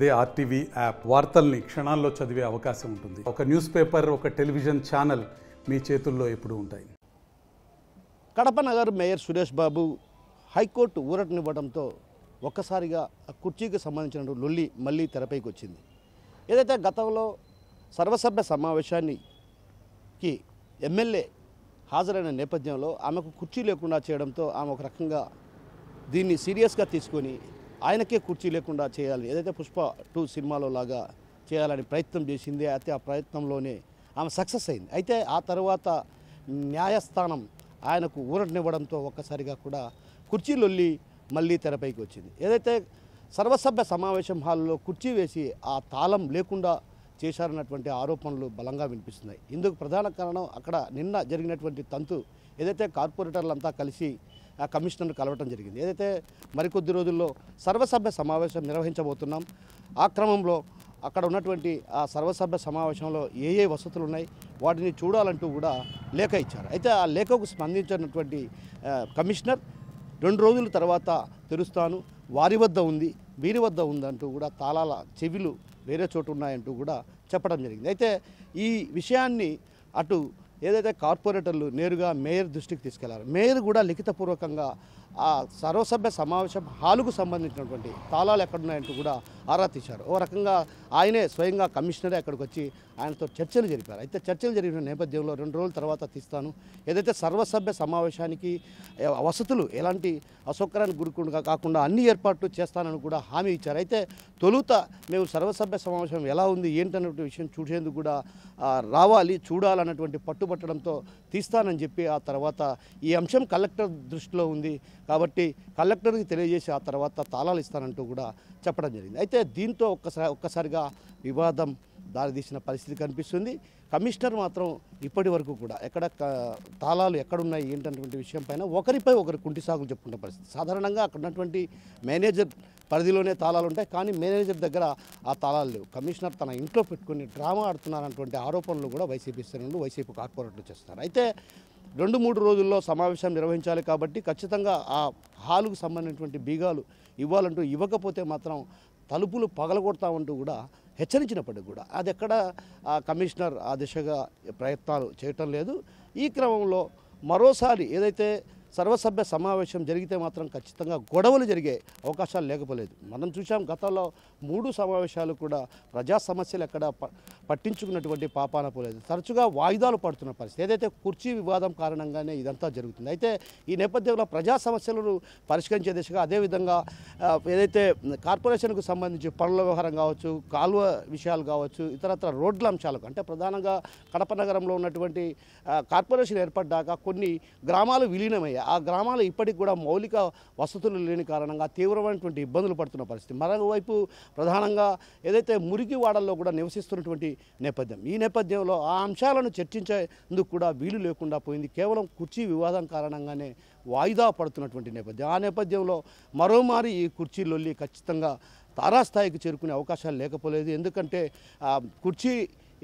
అదే RTV app వార్తల్ని క్షణాల్లో చదివే అవకాశం ఉంటుంది. ఒక న్యూస్ పేపర్, ఒక టెలివిజన్ ఛానల్ మీ చేతుల్లో ఎప్పుడూ ఉంటాయి. కడప నగర్ మేయర్ సురేష్ బాబు హైకోర్టు ఊరటనివ్వడంతో ఒక్కసారిగా కుర్చీకి సంబంధించిన లొల్లి మళ్ళీ తెరపైకి వచ్చింది. ఏదైతే గతంలో సర్వసభ్య సమావేశానికి ఎమ్మెల్యే హాజరైన నేపథ్యంలో ఆమెకు కుర్చీ లేకుండా చేయడంతో ఆమె ఒక రకంగా దీన్ని సీరియస్గా తీసుకొని ఆయనకే కుర్చీ లేకుండా చేయాలి, ఏదైతే పుష్ప 2 సినిమాలో లాగా చేయాలని ప్రయత్నం చేసింది. అయితే ఆ ప్రయత్నంలోనే ఆమె సక్సెస్ అయింది. అయితే ఆ తర్వాత న్యాయస్థానం ఆయనకు ఊరటనివ్వడంతో ఒక్కసారిగా కూడా కుర్చీ లొల్లి మళ్ళీ తెరపైకి వచ్చింది. ఏదైతే సర్వసభ్య సమావేశం హాల్లో కుర్చీ వేసి ఆ తాళం లేకుండా చేశారన్నటువంటి ఆరోపణలు బలంగా వినిపిస్తున్నాయి. ఇందుకు ప్రధాన కారణం అక్కడ నిన్న జరిగినటువంటి తంతు. ఏదైతే కార్పొరేటర్లంతా కలిసి ఆ కమిషనర్ను కలవటం జరిగింది. ఏదైతే మరికొద్ది రోజుల్లో సర్వసభ్య సమావేశం నిర్వహించబోతున్నాం, ఆ క్రమంలో అక్కడ ఉన్నటువంటి ఆ సర్వసభ్య సమావేశంలో ఏ వసతులు ఉన్నాయి వాటిని చూడాలంటూ కూడా లేఖ ఇచ్చారు. అయితే ఆ లేఖకు స్పందించినటువంటి కమిషనర్ 2 రోజుల తర్వాత తెరుస్తాను, వారి వద్ద ఉంది, వీరి వద్ద ఉందంటూ కూడా తాళాల చెవిలు వేరే చోటు ఉన్నాయంటూ కూడా చెప్పడం జరిగింది. అయితే ఈ విషయాన్ని అటు ఏదైతే కార్పొరేటర్లు నేరుగా మేయర్ దృష్టికి తీసుకెళ్లారు, మేయర్ కూడా లిఖితపూర్వకంగా ఆ సర్వసభ్య సమావేశం హాలుకు సంబంధించినటువంటి తాళాలు ఎక్కడున్నాయంటూ కూడా ఆరా తీశారు. ఓ రకంగా ఆయనే స్వయంగా కమిషనరే అక్కడికి వచ్చి ఆయనతో చర్చలు జరిపారు. అయితే చర్చలు జరిగిన నేపథ్యంలో 2 రోజుల తర్వాత తీస్తాను, ఏదైతే సర్వసభ్య సమావేశానికి వసతులు ఎలాంటి అసౌకర్యానికి గురికుండా కాకుండా అన్ని ఏర్పాట్లు చేస్తానని కూడా హామీ ఇచ్చారు. అయితే తొలుత మేము సర్వసభ్య సమావేశం ఎలా ఉంది ఏంటన్నటువంటి విషయం చూసేందుకు కూడా రావాలి, చూడాలన్నటువంటి పట్టుబట్టడంతో తీస్తానని చెప్పి ఆ తర్వాత ఈ అంశం కలెక్టర్ దృష్టిలో ఉంది కాబట్టి కలెక్టర్కి తెలియజేసి ఆ తర్వాత తాళాలు ఇస్తానంటూ కూడా చెప్పడం జరిగింది. అయితే దీంతో ఒక్కసారిగా వివాదం దారితీసిన పరిస్థితి కనిపిస్తుంది. కమిషనర్ మాత్రం ఇప్పటి వరకు కూడా ఎక్కడ తాళాలు ఎక్కడున్నాయి ఏంటన్నటువంటి విషయం పైన ఒకరిపై ఒకరు కుంటి సాగులు చెప్పుకున్న పరిస్థితి. సాధారణంగా అక్కడ ఉన్నటువంటి మేనేజర్ పరిధిలోనే తాళాలు ఉంటాయి, కానీ మేనేజర్ దగ్గర ఆ తాళాలు లేవు. కమిషనర్ తన ఇంట్లో పెట్టుకుని డ్రామా ఆడుతున్నారన్నటువంటి ఆరోపణలు కూడా వైసీపీ శ్రేణులు, వైసీపీ కార్పొరేటర్లు చేస్తున్నారు. అయితే 2-3 రోజుల్లో సమావేశం నిర్వహించాలి కాబట్టి ఖచ్చితంగా ఆ హాలుకు సంబంధించినటువంటి బీగాలు ఇవ్వాలంటూ, ఇవ్వకపోతే మాత్రం తలుపులు పగలగొడతామంటూ కూడా హెచ్చరించినప్పటికీ కూడా అది ఎక్కడ కమిషనర్ ఆ దిశగా ప్రయత్నాలు చేయటం లేదు. ఈ క్రమంలో మరోసారి ఏదైతే సర్వసభ్య సమావేశం జరిగితే మాత్రం ఖచ్చితంగా గొడవలు జరిగే అవకాశాలు లేకపోలేదు. మనం చూసాం గతంలో 3 సమావేశాలు కూడా ప్రజా సమస్యలు ఎక్కడ పట్టించుకున్నటువంటి పాపాన పోలేదు, తరచుగా వాయిదాలు పడుతున్న పరిస్థితి. ఏదైతే కుర్చీ వివాదం కారణంగానే ఇదంతా జరుగుతుంది. అయితే ఈ నేపథ్యంలో ప్రజా సమస్యలను పరిష్కరించే దిశగా, అదేవిధంగా ఏదైతే కార్పొరేషన్కు సంబంధించి పనుల వ్యవహారం కావచ్చు, కాలువ విషయాలు కావచ్చు, ఇతరత్ర రోడ్ల అంశాలకు, అంటే ప్రధానంగా కడప నగరంలో ఉన్నటువంటి కార్పొరేషన్ ఏర్పడ్డాక కొన్ని గ్రామాలు విలీనమయ్యాయి. ఆ గ్రామాలు ఇప్పటికి కూడా మౌలిక వసతులు లేని కారణంగా తీవ్రమైనటువంటి ఇబ్బందులు పడుతున్న పరిస్థితి. మరోవైపు ప్రధానంగా ఏదైతే మురికి వాడల్లో కూడా నివసిస్తున్నటువంటి నేపథ్యం. ఈ నేపథ్యంలో ఆ అంశాలను చర్చించేందుకు కూడా వీలు లేకుండా పోయింది. కేవలం కుర్చీ వివాదం కారణంగానే వాయిదా పడుతున్నటువంటి నేపథ్యం. ఆ నేపథ్యంలో మరోమారి ఈ కుర్చీ లొల్లి ఖచ్చితంగా తారాస్థాయికి చేరుకునే అవకాశాలు లేకపోలేదు. ఎందుకంటే కుర్చీ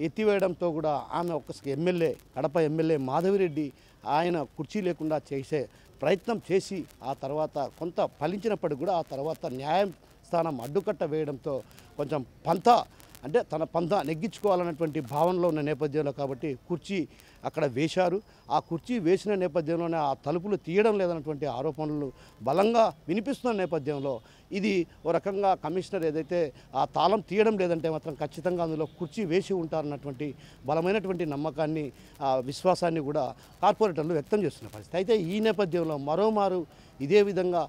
ఎత్తివేయడంతో కూడా ఆమె ఎమ్మెల్యే, కడప ఎమ్మెల్యే మాధవిరెడ్డి ఆయన కుర్చీ లేకుండా చేసే ప్రయత్నం చేసి ఆ తర్వాత కొంత ఫలించినప్పటికీ కూడా ఆ తర్వాత న్యాయస్థానం అడ్డుకట్ట వేయడంతో కొంచెం తన పంత నెగ్గించుకోవాలన్నటువంటి భావనలో ఉన్న నేపథ్యంలో కాబట్టి కుర్చీ అక్కడ వేశారు. ఆ కుర్చీ వేసిన నేపథ్యంలోనే ఆ తలుపులు తీయడం లేదన్నటువంటి ఆరోపణలు బలంగా వినిపిస్తున్న నేపథ్యంలో ఇది ఓ రకంగా కమిషనర్ ఏదైతే ఆ తాళం తీయడం లేదంటే మాత్రం ఖచ్చితంగా అందులో కుర్చీ వేసి ఉంటారన్నటువంటి బలమైనటువంటి నమ్మకాన్ని, విశ్వాసాన్ని కూడా కార్పొరేటర్లు వ్యక్తం చేస్తున్న పరిస్థితి. అయితే ఈ నేపథ్యంలో మరోమారు ఇదే విధంగా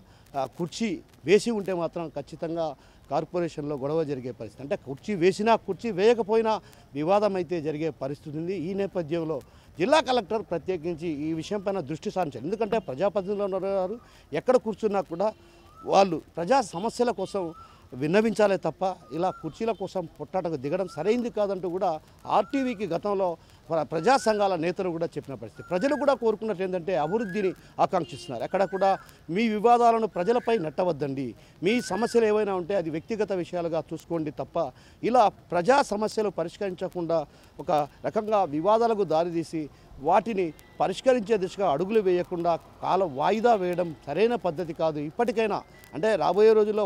కుర్చీ వేసి ఉంటే మాత్రం ఖచ్చితంగా కార్పొరేషన్లో గొడవ జరిగే పరిస్థితి, అంటే కుర్చీ వేసినా కుర్చీ వేయకపోయినా వివాదం అయితే జరిగే పరిస్థితి ఉంది. ఈ నేపథ్యంలో జిల్లా కలెక్టర్ ప్రత్యేకించి ఈ విషయంపైన దృష్టి సారించారు. ఎందుకంటే ప్రజాప్రతినిధులు ఉన్నారు, ఎక్కడ కూర్చున్నా కూడా వాళ్ళు ప్రజా సమస్యల కోసం విన్నవించాలే తప్ప ఇలా కుర్చీల కోసం పొట్టాటకు దిగడం సరైంది కాదంటూ కూడా ఆర్టీవీకి గతంలో ప్రజా సంఘాల నేతలు కూడా చెప్పిన పరిస్థితి. ప్రజలు కూడా కోరుకున్నట్టు ఏంటంటే అభివృద్ధిని ఆకాంక్షిస్తున్నారు. ఎక్కడ కూడా మీ వివాదాలను ప్రజలపై నెట్టవద్దండి, మీ సమస్యలు ఏవైనా ఉంటే అది వ్యక్తిగత విషయాలుగా చూసుకోండి తప్ప ఇలా ప్రజా సమస్యలు పరిష్కరించకుండా ఒక రకంగా వివాదాలకు దారితీసి వాటిని పరిష్కరించే దిశగా అడుగులు వేయకుండా కాలం వాయిదా వేయడం సరైన పద్ధతి కాదు. ఇప్పటికైనా అంటే రాబోయే రోజుల్లో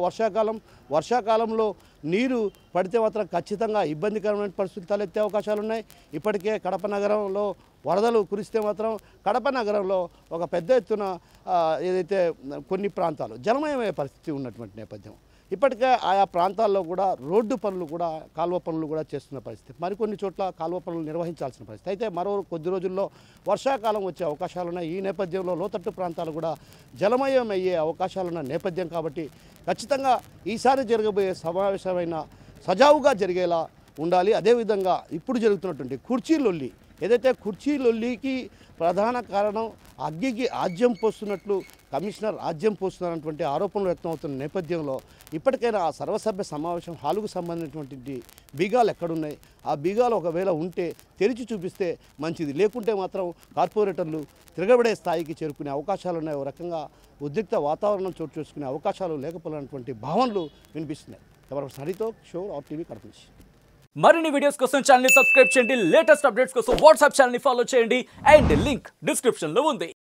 వర్షాకాలంలో నీరు పడితే మాత్రం ఖచ్చితంగా ఇబ్బందికరమైన పరిస్థితులు తలెత్తే అవకాశాలు ఉన్నాయి. ఇప్పటికే కడప నగరంలో వరదలు కురిస్తే మాత్రం కడప నగరంలో ఒక పెద్ద ఎత్తున ఏదైతే కొన్ని ప్రాంతాలు జలమయమయ్యే పరిస్థితి ఉన్నటువంటి నేపథ్యం. ఇప్పటికే ఆయా ప్రాంతాల్లో కూడా రోడ్డు పనులు కూడా కాలువ పనులు కూడా చేస్తున్న పరిస్థితి, మరికొన్ని చోట్ల కాలువ పనులు నిర్వహించాల్సిన పరిస్థితి. అయితే మరో కొద్ది రోజుల్లో వర్షాకాలం వచ్చే అవకాశాలు ఉన్నాయి. ఈ నేపథ్యంలో లోతట్టు ప్రాంతాలు కూడా జలమయం అయ్యే అవకాశాలున్న నేపథ్యం కాబట్టి ఖచ్చితంగా ఈసారి జరగబోయే సమావేశమైన సజావుగా జరిగేలా ఉండాలి. అదేవిధంగా ఇప్పుడు జరుగుతున్నటువంటి కుర్చీ లొల్లి, ఏదైతే కుర్చీ లొల్లికి ప్రధాన కారణం అగ్గికి ఆజ్యం పోస్తున్నట్లు కమిషనర్ ఆజ్యం పోస్తున్నటువంటి ఆరోపణలు వ్యక్తమవుతున్న నేపథ్యంలో ఇప్పటికైనా ఆ సర్వసభ్య సమావేశం హాలుకు సంబంధించినటువంటి బీగాలు ఎక్కడున్నాయి, ఆ బీగాలు ఒకవేళ ఉంటే తెరిచి చూపిస్తే మంచిది, లేకుంటే మాత్రం కార్పొరేటర్లు తిరగబడే స్థాయికి చేరుకునే అవకాశాలు ఉన్నాయి. ఓ రకంగా ఉద్రిక్త వాతావరణం చోటు చేసుకునే అవకాశాలు లేకపోయినటువంటి భావనలు వినిపిస్తున్నాయి. ఎవరు హరితో షో RTV కడప నుంచి. మరిన్ని వీడియోస్ కోసం ఛానల్ ని సబ్స్క్రైబ్ చేయండి, లేటెస్ట్ అప్డేట్స్ కోసం వాట్సాప్ ఛానల్ ని ఫాలో చేయండి అండ్ లింక్ డిస్క్రిప్షన్ లో ఉంది.